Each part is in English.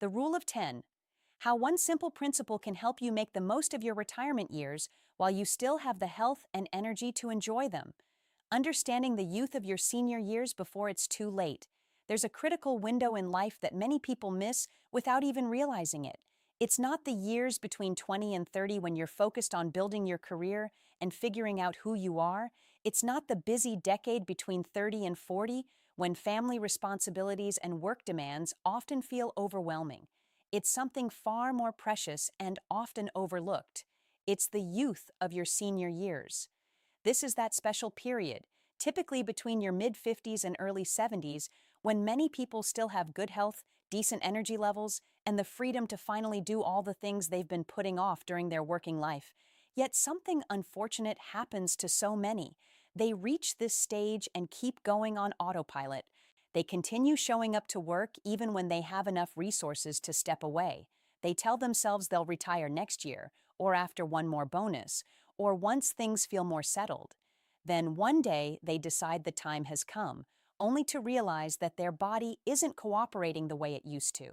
The Rule of 10. How one simple principle can help you make the most of your retirement years while you still have the health and energy to enjoy them. Understanding the youth of your senior years before it's too late. There's a critical window in life that many people miss without even realizing it. It's not the years between 20 and 30 when you're focused on building your career and figuring out who you are. It's not the busy decade between 30 and 40 when family responsibilities and work demands often feel overwhelming. It's something far more precious and often overlooked. It's the youth of your senior years. This is that special period, typically between your mid-50s and early 70s, when many people still have good health, decent energy levels, and the freedom to finally do all the things they've been putting off during their working life. Yet something unfortunate happens to so many. They reach this stage and keep going on autopilot. They continue showing up to work even when they have enough resources to step away. They tell themselves they'll retire next year, or after one more bonus, or once things feel more settled. Then one day they decide the time has come, only to realize that their body isn't cooperating the way it used to.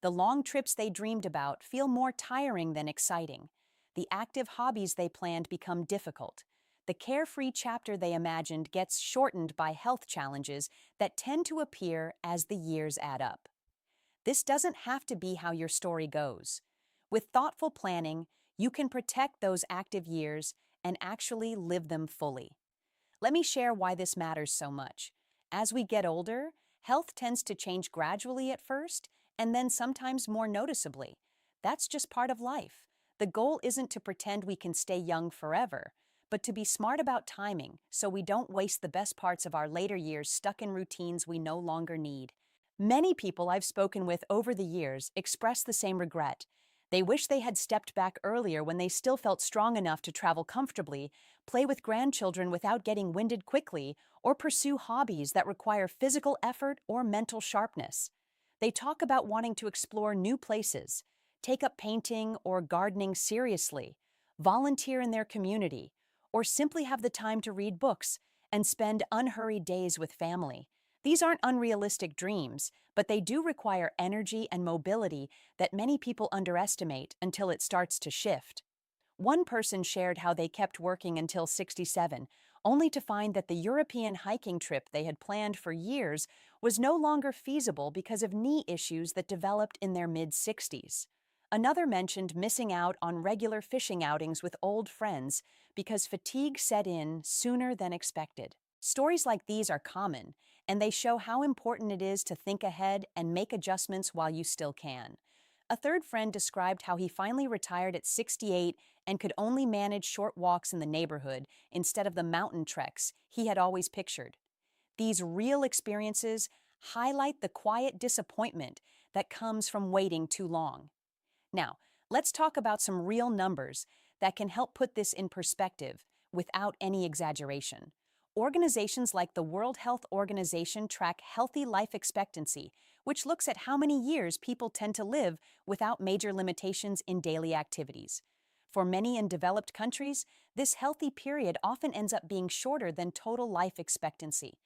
The long trips they dreamed about feel more tiring than exciting. The active hobbies they planned become difficult. The carefree chapter they imagined gets shortened by health challenges that tend to appear as the years add up. This doesn't have to be how your story goes. With thoughtful planning, you can protect those active years and actually live them fully. Let me share why this matters so much. As we get older, health tends to change gradually at first, and then sometimes more noticeably. That's just part of life. The goal isn't to pretend we can stay young forever, but to be smart about timing so we don't waste the best parts of our later years stuck in routines we no longer need. Many people I've spoken with over the years express the same regret. They wish they had stepped back earlier when they still felt strong enough to travel comfortably, play with grandchildren without getting winded quickly, or pursue hobbies that require physical effort or mental sharpness. They talk about wanting to explore new places, take up painting or gardening seriously, volunteer in their community, or simply have the time to read books and spend unhurried days with family. These aren't unrealistic dreams, but they do require energy and mobility that many people underestimate until it starts to shift. One person shared how they kept working until 67, only to find that the European hiking trip they had planned for years was no longer feasible because of knee issues that developed in their mid-60s. Another mentioned missing out on regular fishing outings with old friends because fatigue set in sooner than expected. Stories like these are common, and they show how important it is to think ahead and make adjustments while you still can. A third friend described how he finally retired at 68 and could only manage short walks in the neighborhood instead of the mountain treks he had always pictured. These real experiences highlight the quiet disappointment that comes from waiting too long. Now, let's talk about some real numbers that can help put this in perspective without any exaggeration. Organizations like the World Health Organization track healthy life expectancy, which looks at how many years people tend to live without major limitations in daily activities. For many in developed countries, this healthy period often ends up being shorter than total life expectancy.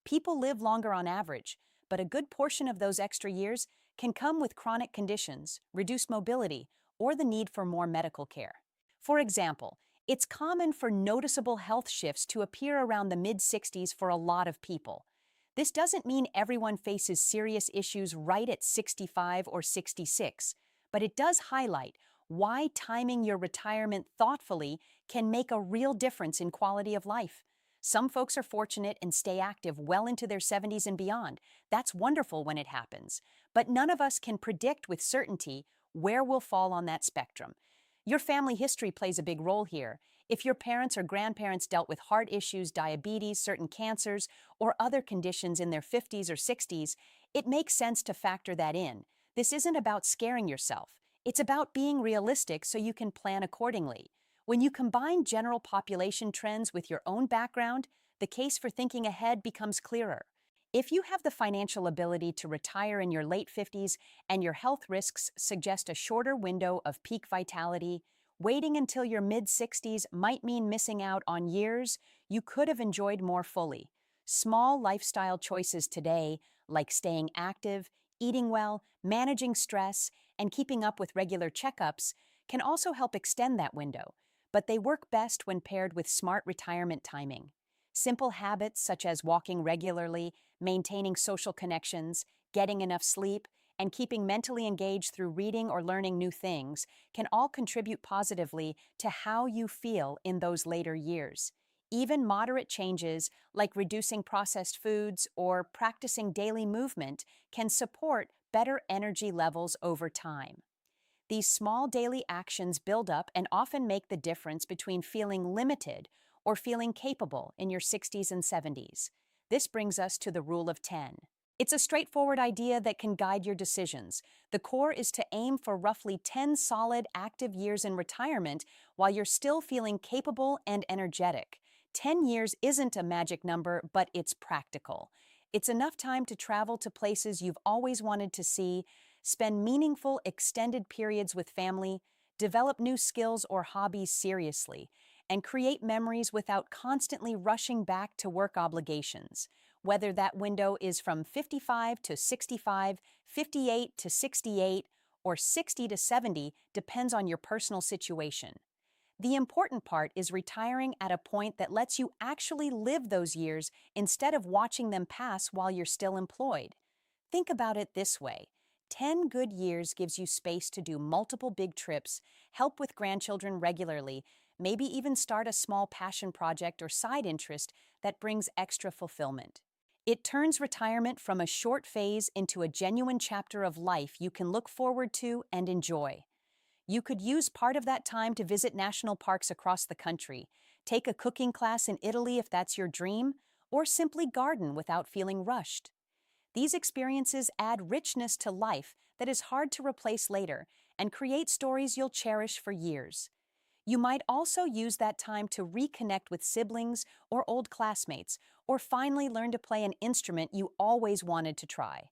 People live longer on average, but a good portion of those extra years can come with chronic conditions, reduced mobility, or the need for more medical care. For example, it's common for noticeable health shifts to appear around the mid-60s for a lot of people. This doesn't mean everyone faces serious issues right at 65 or 66, but it does highlight why timing your retirement thoughtfully can make a real difference in quality of life. Some folks are fortunate and stay active well into their 70s and beyond. That's wonderful when it happens. But none of us can predict with certainty where we'll fall on that spectrum. Your family history plays a big role here. If your parents or grandparents dealt with heart issues, diabetes, certain cancers, or other conditions in their 50s or 60s, it makes sense to factor that in. This isn't about scaring yourself. It's about being realistic so you can plan accordingly. When you combine general population trends with your own background, the case for thinking ahead becomes clearer. If you have the financial ability to retire in your late 50s and your health risks suggest a shorter window of peak vitality, waiting until your mid-60s might mean missing out on years you could have enjoyed more fully. Small lifestyle choices today, like staying active, Eating well, managing stress, and keeping up with regular checkups can also help extend that window, but they work best when paired with smart retirement timing. Simple habits such as walking regularly, maintaining social connections, getting enough sleep, and keeping mentally engaged through reading or learning new things can all contribute positively to how you feel in those later years. Even moderate changes, like reducing processed foods or practicing daily movement, can support better energy levels over time. These small daily actions build up and often make the difference between feeling limited or feeling capable in your 60s and 70s. This brings us to the rule of 10. It's a straightforward idea that can guide your decisions. The core is to aim for roughly 10 solid, active years in retirement while you're still feeling capable and energetic. 10 years isn't a magic number, but it's practical. It's enough time to travel to places you've always wanted to see, spend meaningful, extended periods with family, develop new skills or hobbies seriously, and create memories without constantly rushing back to work obligations. Whether that window is from 55 to 65, 58 to 68, or 60 to 70 depends on your personal situation. The important part is retiring at a point that lets you actually live those years instead of watching them pass while you're still employed. Think about it this way. 10 good years gives you space to do multiple big trips, help with grandchildren regularly, maybe even start a small passion project or side interest that brings extra fulfillment. It turns retirement from a short phase into a genuine chapter of life you can look forward to and enjoy. You could use part of that time to visit national parks across the country, take a cooking class in Italy if that's your dream, or simply garden without feeling rushed. These experiences add richness to life that is hard to replace later and create stories you'll cherish for years. You might also use that time to reconnect with siblings or old classmates, or finally learn to play an instrument you always wanted to try.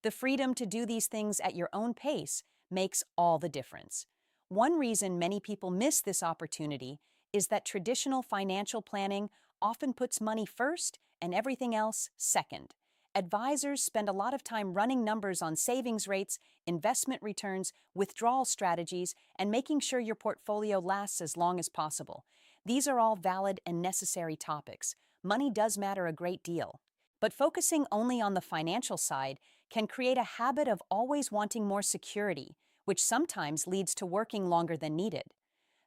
The freedom to do these things at your own pace makes all the difference. One reason many people miss this opportunity is that traditional financial planning often puts money first and everything else second. Advisors spend a lot of time running numbers on savings rates, investment returns, withdrawal strategies, and making sure your portfolio lasts as long as possible. These are all valid and necessary topics. Money does matter a great deal. But focusing only on the financial side can create a habit of always wanting more security, which sometimes leads to working longer than needed.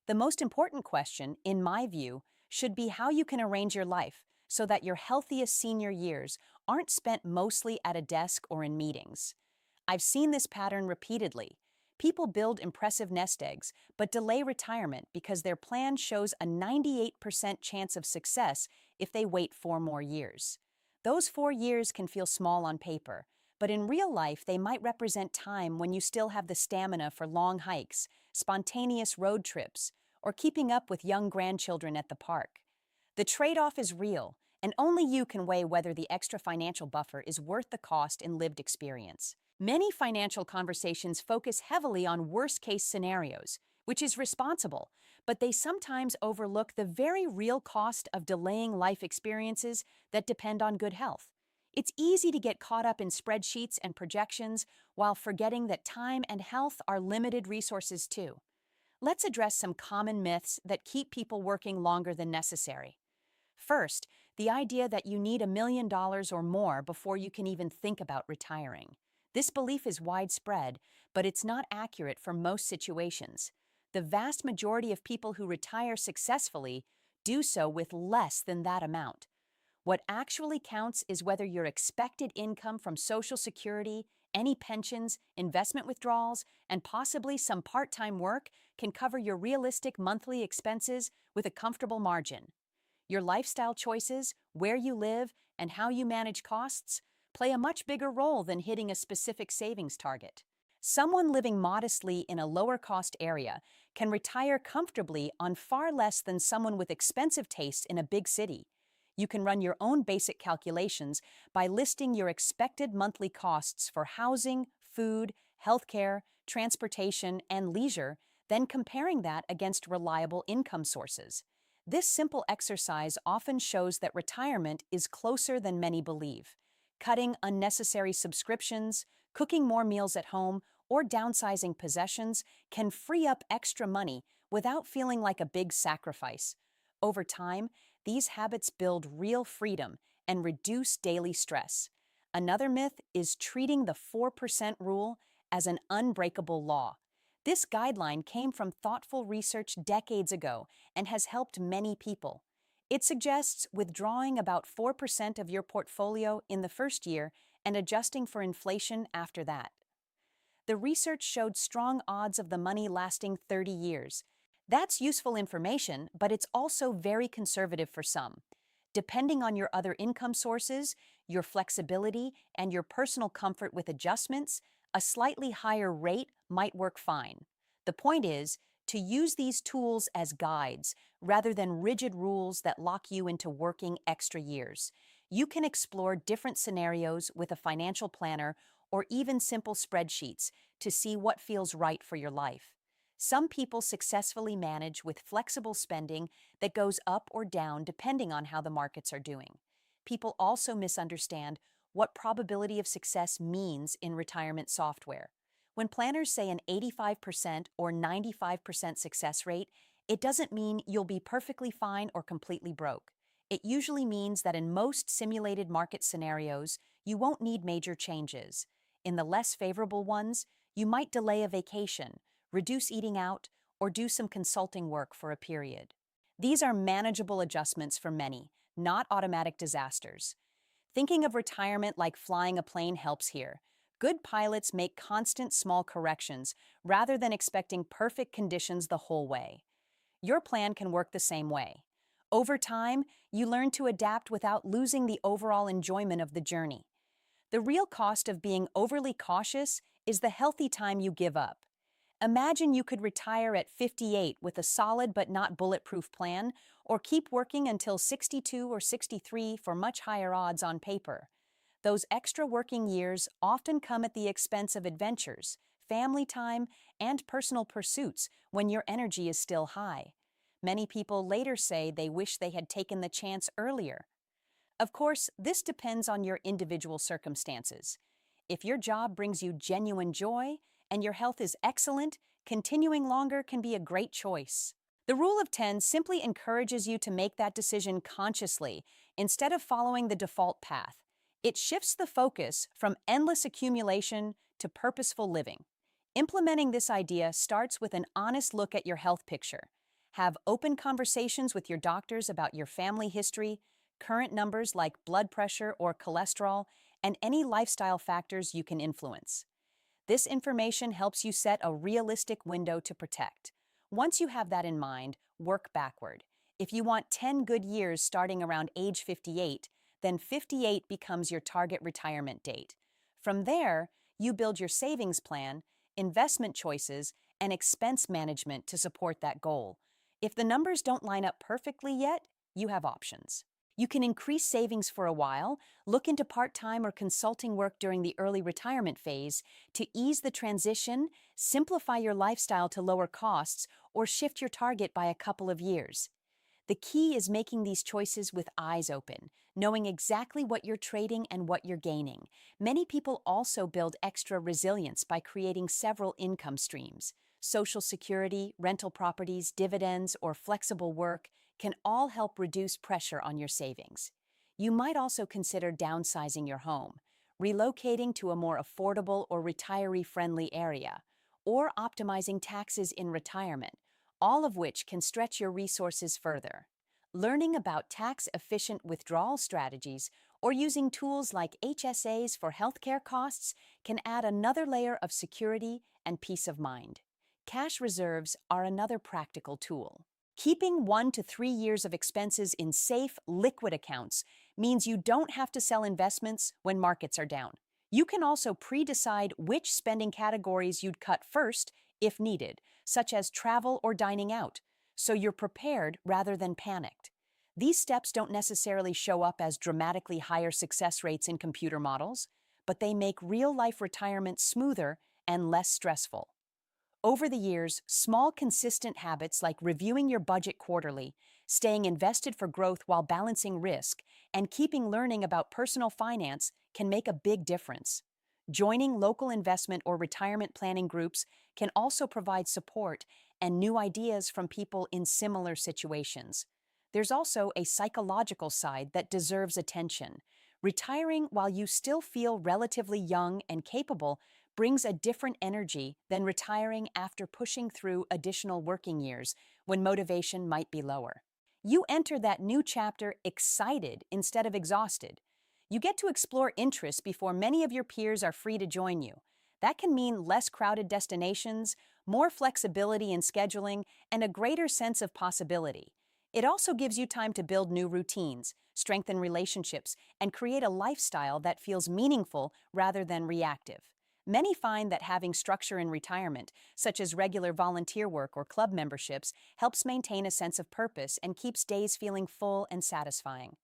The most important question, in my view, should be how you can arrange your life so that your healthiest senior years aren't spent mostly at a desk or in meetings. I've seen this pattern repeatedly. People build impressive nest eggs, but delay retirement because their plan shows a 98% chance of success if they wait 4 more years. Those 4 years can feel small on paper, but in real life they might represent time when you still have the stamina for long hikes, spontaneous road trips, or keeping up with young grandchildren at the park. The trade-off is real, and only you can weigh whether the extra financial buffer is worth the cost in lived experience. Many financial conversations focus heavily on worst-case scenarios, which is responsible, but they sometimes overlook the very real cost of delaying life experiences that depend on good health. It's easy to get caught up in spreadsheets and projections while forgetting that time and health are limited resources too. Let's address some common myths that keep people working longer than necessary. First, the idea that you need $1 million or more before you can even think about retiring. This belief is widespread, but it's not accurate for most situations. The vast majority of people who retire successfully do so with less than that amount. What actually counts is whether your expected income from Social Security, any pensions, investment withdrawals, and possibly some part-time work can cover your realistic monthly expenses with a comfortable margin. Your lifestyle choices, where you live, and how you manage costs play a much bigger role than hitting a specific savings target. Someone living modestly in a lower-cost area can retire comfortably on far less than someone with expensive tastes in a big city. You can run your own basic calculations by listing your expected monthly costs for housing, food, healthcare, transportation, and leisure, then comparing that against reliable income sources. This simple exercise often shows that retirement is closer than many believe. Cutting unnecessary subscriptions, Cooking more meals at home or downsizing possessions can free up extra money without feeling like a big sacrifice. Over time, these habits build real freedom and reduce daily stress. Another myth is treating the 4% rule as an unbreakable law. This guideline came from thoughtful research decades ago and has helped many people. It suggests withdrawing about 4% of your portfolio in the first year and adjusting for inflation after that. The research showed strong odds of the money lasting 30 years. That's useful information, but it's also very conservative for some. Depending on your other income sources, your flexibility, and your personal comfort with adjustments, a slightly higher rate might work fine. The point is to use these tools as guides rather than rigid rules that lock you into working extra years. You can explore different scenarios with a financial planner or even simple spreadsheets to see what feels right for your life. Some people successfully manage with flexible spending that goes up or down depending on how the markets are doing. People also misunderstand what probability of success means in retirement software. When planners say an 85% or 95% success rate, it doesn't mean you'll be perfectly fine or completely broke. It usually means that in most simulated market scenarios, you won't need major changes. In the less favorable ones, you might delay a vacation, reduce eating out, or do some consulting work for a period. These are manageable adjustments for many, not automatic disasters. Thinking of retirement like flying a plane helps here. Good pilots make constant small corrections rather than expecting perfect conditions the whole way. Your plan can work the same way. Over time, you learn to adapt without losing the overall enjoyment of the journey. The real cost of being overly cautious is the healthy time you give up. Imagine you could retire at 58 with a solid but not bulletproof plan, or keep working until 62 or 63 for much higher odds on paper. Those extra working years often come at the expense of adventures, family time, and personal pursuits when your energy is still high. Many people later say they wish they had taken the chance earlier. Of course, this depends on your individual circumstances. If your job brings you genuine joy and your health is excellent, continuing longer can be a great choice. The rule of 10 simply encourages you to make that decision consciously instead of following the default path. It shifts the focus from endless accumulation to purposeful living. Implementing this idea starts with an honest look at your health picture. Have open conversations with your doctors about your family history, current numbers like blood pressure or cholesterol, and any lifestyle factors you can influence. This information helps you set a realistic window to protect. Once you have that in mind, work backward. If you want 10 good years starting around age 58, then 58 becomes your target retirement date. From there, you build your savings plan, investment choices, and expense management to support that goal. If the numbers don't line up perfectly yet, you have options. You can increase savings for a while, look into part-time or consulting work during the early retirement phase to ease the transition, simplify your lifestyle to lower costs, or shift your target by a couple of years. The key is making these choices with eyes open, knowing exactly what you're trading and what you're gaining. Many people also build extra resilience by creating several income streams. Social security, rental properties, dividends, or flexible work can all help reduce pressure on your savings. You might also consider downsizing your home, relocating to a more affordable or retiree-friendly area, or optimizing taxes in retirement, all of which can stretch your resources further. Learning about tax-efficient withdrawal strategies or using tools like HSAs for healthcare costs can add another layer of security and peace of mind. Cash reserves are another practical tool. Keeping 1 to 3 years of expenses in safe, liquid accounts means you don't have to sell investments when markets are down. You can also pre-decide which spending categories you'd cut first if needed, such as travel or dining out, so you're prepared rather than panicked. These steps don't necessarily show up as dramatically higher success rates in computer models, but they make real-life retirement smoother and less stressful. Over the years, small, consistent habits like reviewing your budget quarterly, staying invested for growth while balancing risk, and keeping learning about personal finance can make a big difference. Joining local investment or retirement planning groups can also provide support and new ideas from people in similar situations. There's also a psychological side that deserves attention. Retiring while you still feel relatively young and capable brings a different energy than retiring after pushing through additional working years when motivation might be lower. You enter that new chapter excited instead of exhausted. You get to explore interests before many of your peers are free to join you. That can mean less crowded destinations, more flexibility in scheduling, and a greater sense of possibility. It also gives you time to build new routines, strengthen relationships, and create a lifestyle that feels meaningful rather than reactive. Many find that having structure in retirement, such as regular volunteer work or club memberships, helps maintain a sense of purpose and keeps days feeling full and satisfying.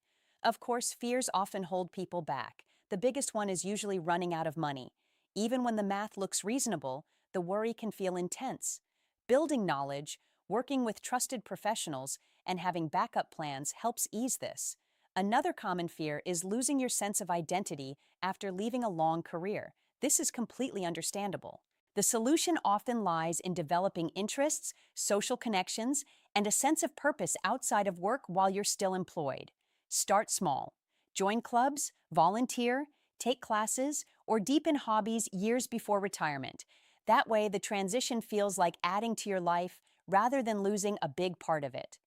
Of course, fears often hold people back. The biggest one is usually running out of money. Even when the math looks reasonable, the worry can feel intense. Building knowledge, working with trusted professionals, and having backup plans helps ease this. Another common fear is losing your sense of identity after leaving a long career. This is completely understandable. The solution often lies in developing interests, social connections, and a sense of purpose outside of work while you're still employed. Start small. Join clubs, volunteer, take classes, or deepen hobbies years before retirement. That way, the transition feels like adding to your life rather than losing a big part of it.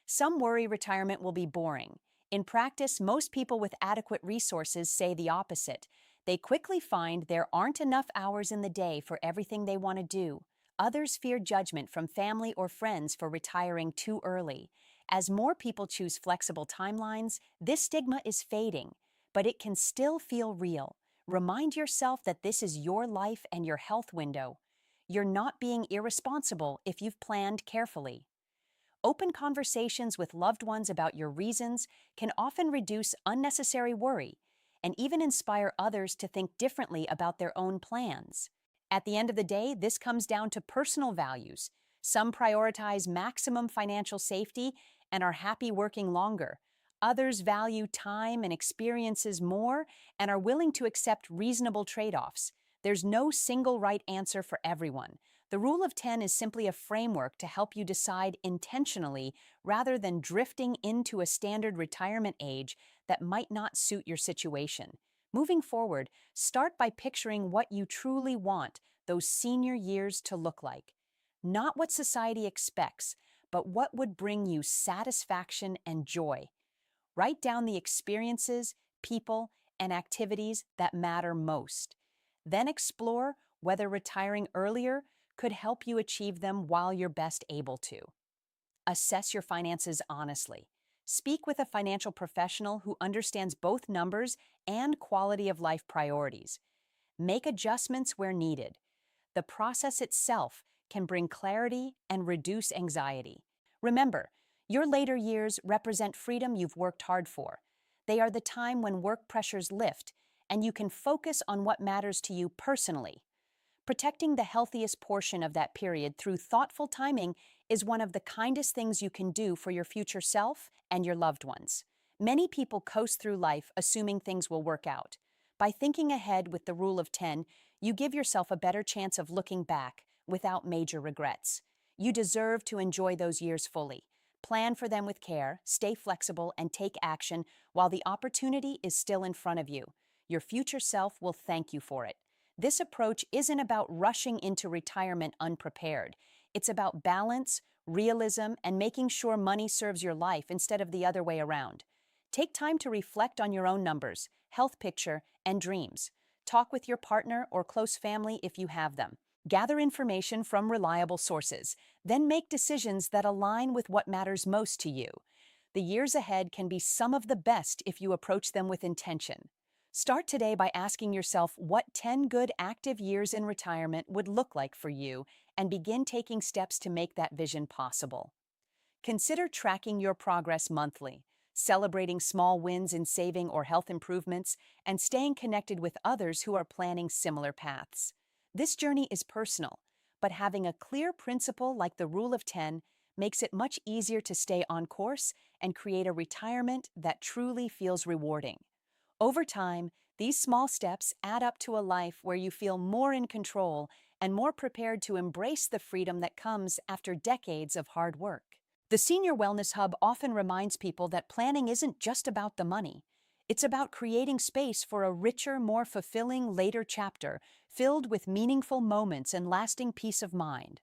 Some worry retirement will be boring. In practice, most people with adequate resources say the opposite. They quickly find there aren't enough hours in the day for everything they want to do. Others fear judgment from family or friends for retiring too early. As more people choose flexible timelines, this stigma is fading, but it can still feel real. Remind yourself that this is your life and your health window. You're not being irresponsible if you've planned carefully. Open conversations with loved ones about your reasons can often reduce unnecessary worry and even inspire others to think differently about their own plans. At the end of the day, this comes down to personal values. Some prioritize maximum financial safety and are happy working longer. Others value time and experiences more and are willing to accept reasonable trade-offs. There's no single right answer for everyone. The rule of 10 is simply a framework to help you decide intentionally rather than drifting into a standard retirement age that might not suit your situation. Moving forward, start by picturing what you truly want those senior years to look like. Not what society expects, but what would bring you satisfaction and joy. Write down the experiences, people, and activities that matter most. Then explore whether retiring earlier could help you achieve them while you're best able to. Assess your finances honestly. Speak with a financial professional who understands both numbers and quality of life priorities. Make adjustments where needed. The process itself can bring clarity and reduce anxiety. Remember, your later years represent freedom you've worked hard for. They are the time when work pressures lift and you can focus on what matters to you personally. Protecting the healthiest portion of that period through thoughtful timing is one of the kindest things you can do for your future self and your loved ones. Many people coast through life assuming things will work out. By thinking ahead with the rule of 10, you give yourself a better chance of looking back without major regrets. You deserve to enjoy those years fully. Plan for them with care, stay flexible, and take action while the opportunity is still in front of you. Your future self will thank you for it. This approach isn't about rushing into retirement unprepared. It's about balance, realism, and making sure money serves your life instead of the other way around. Take time to reflect on your own numbers, health picture, and dreams. Talk with your partner or close family if you have them. Gather information from reliable sources, then make decisions that align with what matters most to you. The years ahead can be some of the best if you approach them with intention. Start today by asking yourself what 10 good active years in retirement would look like for you and begin taking steps to make that vision possible. Consider tracking your progress monthly, celebrating small wins in saving or health improvements, and staying connected with others who are planning similar paths. This journey is personal, but having a clear principle like the rule of 10 makes it much easier to stay on course and create a retirement that truly feels rewarding. Over time, These small steps add up to a life where you feel more in control and more prepared to embrace the freedom that comes after decades of hard work. The Senior Wellness Hub often reminds people that planning isn't just about the money. It's about creating space for a richer, more fulfilling later chapter, filled with meaningful moments and lasting peace of mind.